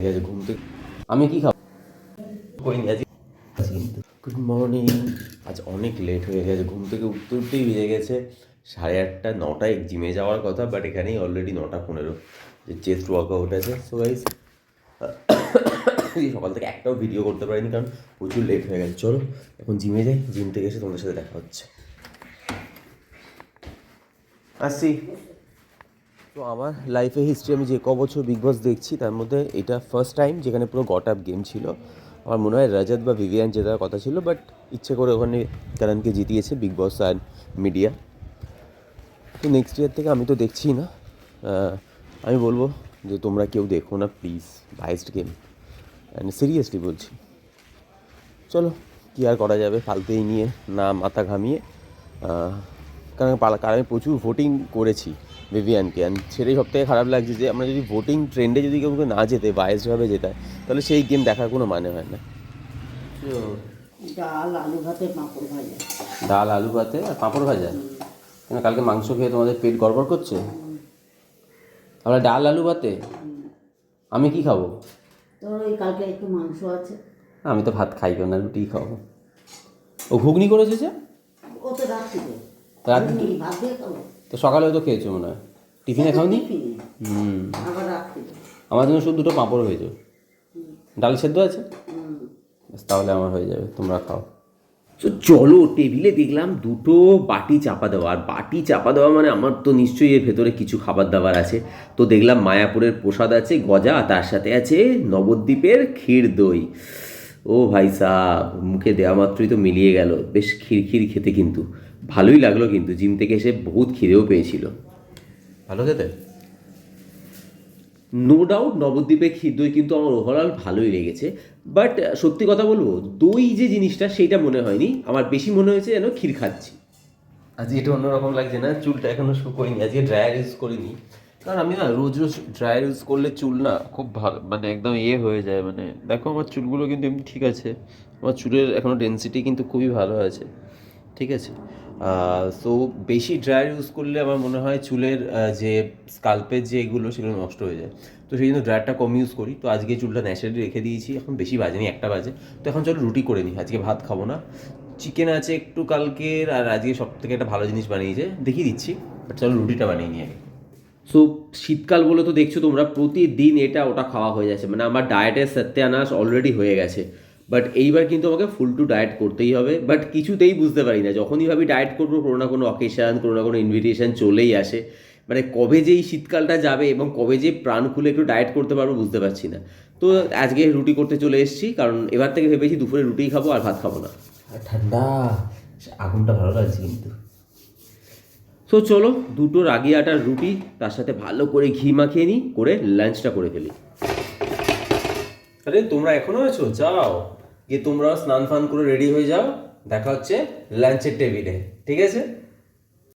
ঠিক আছে, ঘুম থেকে আমি কি খাবো করিনি আজ কিন্তু। Good morning. আজ অনেক লেট হয়ে গেছে, ঘুম থেকে উঠতে উঠতেই বেজে গেছে 8:30 9টায় জিমে যাওয়ার কথা, বাট এখানেই অলরেডি 9:15 যে চেস্ট ওয়ার্কআউট আছে। সো গাইস সকাল থেকে একটাও ভিডিও করতে পারিনি কারণ প্রচুর লেট হয়ে গেছে। চলো এখন জিমে যাই, জিম থেকে এসে তোমাদের সাথে দেখা হচ্ছে। আসছি। তো আমার লাইফে হিস্ট্রি, আমি যে বছর বিগ বস দেখছি তার মধ্যে এটা ফার্স্ট টাইম যেখানে পুরো গট আপ গেম ছিল। আমার মনে হয় রজত বা ভিভিয়ান জেতার কথা ছিল, বাট ইচ্ছে করে ওখানে কারণকে জিতিয়েছে বিগ বস আর মিডিয়া। তো নেক্সট ইয়ার থেকে আমি তো দেখছি না। আমি বলবো যে তোমরা কেউ দেখো না প্লিজ, বাইসড গেম, অ্যান্ড সিরিয়াসলি বলছি। চলো কী আর করা যাবে, ফালতু এই নিয়ে না মাথা ঘামিয়ে। কারণ আমি প্রচুর ভোটিং করেছি ভিভিয়ানকে, অ্যান্ড সেটাই সবথেকে খারাপ লাগছে যে আমরা যদি ভোটিং ট্রেন্ডে যদি কেউ না যেতে, বায়াসডভাবে জেতায়, তাহলে সেই গেম দেখার কোনো মানে হয় না। ডাল আলু ভাতে পাঁপড় ভাজা। ডাল আলু ভাতে আর পাঁপড় ভাজা? কেন কালকে মাংস খেয়ে তোমাদের পেট গড়বড় করছে? আমরা ডাল আলু ভাতে, আমি কি খাবো? তোর ওই কালকে একটু মাংস আছে। আমি তো ভাত খাই না, রুটি খাবো। ও ঘুগনি করেছে যে, ও তো রাত্রিতে রাত্রি ভাত দিয়ে খাবো। তো সকালে হয়তো খেয়েছো মনে হয়, টিফিনে খাওনি? টিফিনে আবার রাত্রিতে। আমার জন্য শুধু দুটো পাঁপড় হয়েছে, ডাল সেদ্ধ আছে, তাহলে আমার হয়ে যাবে, তোমরা খাও। তো চলো, টেবিলে দেখলাম দুটো বাটি চাপা দেওয়া, আর বাটি চাপা দেওয়া মানে আমার তো নিশ্চয়ই এর ভেতরে কিছু খাবার দাবার আছে। তো দেখলাম মায়াপুরের প্রসাদ আছে গজা, তার সাথে আছে নবদ্বীপের ক্ষীর দই। ও ভাই সাহ, মুখে দেওয়া মাত্রই তো মিলিয়ে গেল, বেশ ক্ষীর খেতে, কিন্তু ভালোই লাগলো। কিন্তু জিম থেকে এসে বহুত খিদেও পেয়েছিল, ভালো খেতে। নো ডাউট নবদ্বীপের ক্ষীর দই কিন্তু আমার ওভারঅল ভালোই লেগেছে, বাট সত্যি কথা বলবো, দই যে জিনিসটা সেইটা মনে হয়নি আমার, বেশি মনে হয়েছে যেন ক্ষীর খাচ্ছি। আজকে এটা অন্যরকম লাগছে না, চুলটা এখনও শুকোয়নি, আজকে ড্রায়ার ইউজ করিনি। কারণ আমি না রোজ রোজ ড্রায়ার ইউজ করলে চুল না খুব ভালো, মানে একদম হয়ে যায়। মানে দেখো আমার চুলগুলো কিন্তু এমনি ঠিক আছে, আমার চুলের এখনও ডেন্সিটি কিন্তু খুবই ভালো আছে, ঠিক আছে। সো বেশি ড্রায়ার ইউজ করলে আমার মনে হয় চুলের যে স্কাল্পের যে এগুলো সেগুলো নষ্ট হয়ে যায়। তো সেই জন্য ড্রায়ারটা কম ইউজ করি। তো আজকে চুলটা ন্যাচারালি রেখে দিয়েছি, এখন বেশি বাজেনি, 1টা বাজে। তো এখন চলো রুটি করে নিই, আজকে ভাত খাবো না। চিকেন আছে একটু কালকের, আর আজকে সব থেকে একটা ভালো জিনিস বানিয়েছে, দেখিয়ে দিচ্ছি, বাট চলো রুটিটা বানিয়ে নিই আগে। সো শীতকাল বলে তো দেখছো তোমরা, প্রতিদিন এটা ওটা খাওয়া হয়ে যাচ্ছে, মানে আমার ডায়েটের সত্যানাশ অলরেডি হয়ে গেছে। বাট এইবার কিন্তু আমাকে ফুল টু ডায়েট করতেই হবে, বাট কিছুতেই বুঝতে পারি না, যখনই ভাবি ডায়েট করবো কোনো না কোনো অকেশান, কোনো না কোনো ইনভিটেশন চলেই আসে। মানে কবে যে এই শীতকালটা যাবে এবং কবে যে প্রাণ খুলে একটু ডায়েট করতে পারবো বুঝতে পারছি না। তো আজকে রুটি করতে চলে এসেছি, কারণ এবার থেকে ভেবেছি দুপুরে রুটিই খাবো আর ভাত খাবো না। ঠান্ডা আগুনটা ভালো লাগছে কিন্তু। সো চলো দুটো রাগি আটার রুটি, তার সাথে ভালো করে ঘি মাখিয়ে নিই, করে লাঞ্চটা করে ফেলি। আরে তোমরা এখনো আছো? যাও গিয়ে তোমরা স্নান ফান করে রেডি হয়ে যাও, দেখা হচ্ছে লাঞ্চের টেবিলে, ঠিক আছে?